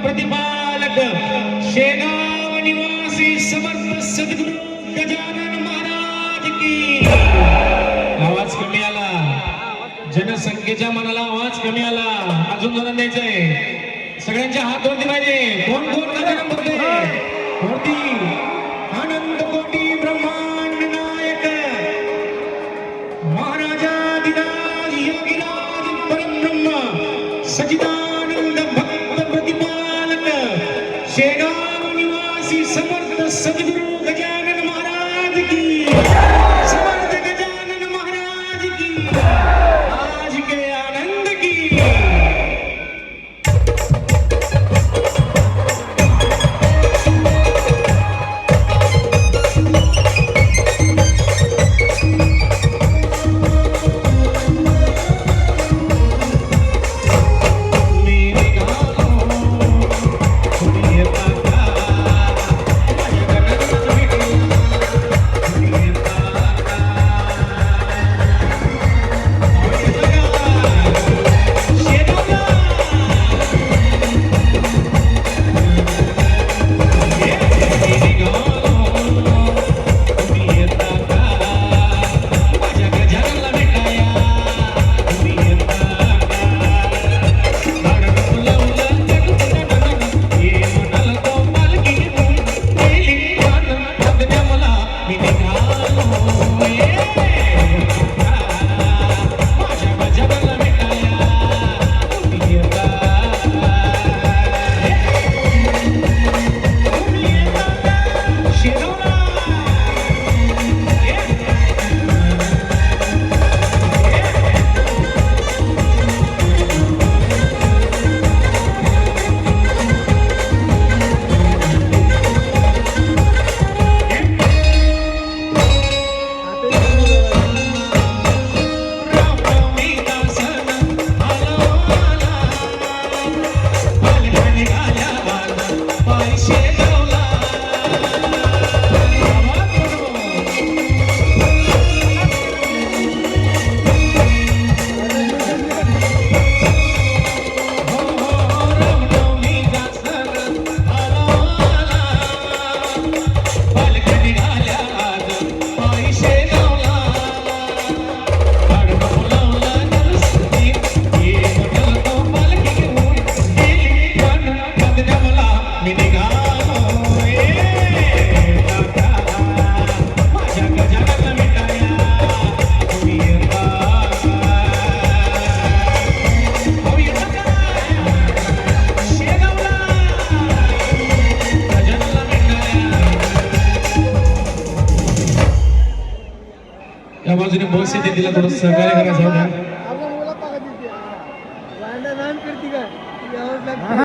प्रतिपालक शेगाव निवासी समर्थ सद्गुरु गजानन महाराज की। आवाज कमी आला, जनसंख्येच्या मनाला आवाज कमी आला, अजून जरा द्यायचंय। सगळ्यांच्या हात वरती पाहिजे। कोण कोण गजानन बघतोय वरती? आनंद कोटी ब्रह्मांड नायक महाराजाधिराज योगीराज परब्रह्म सच्चिदानंद भक्त प्रतिपालक शेगाव निवासी समर्थ सद्गुरु गजानन महाराज की। समर्थ गजानन महाराज की आज के आनंद की। या बाजूने बस येते, तिला थोडं सहकार्य करायचं.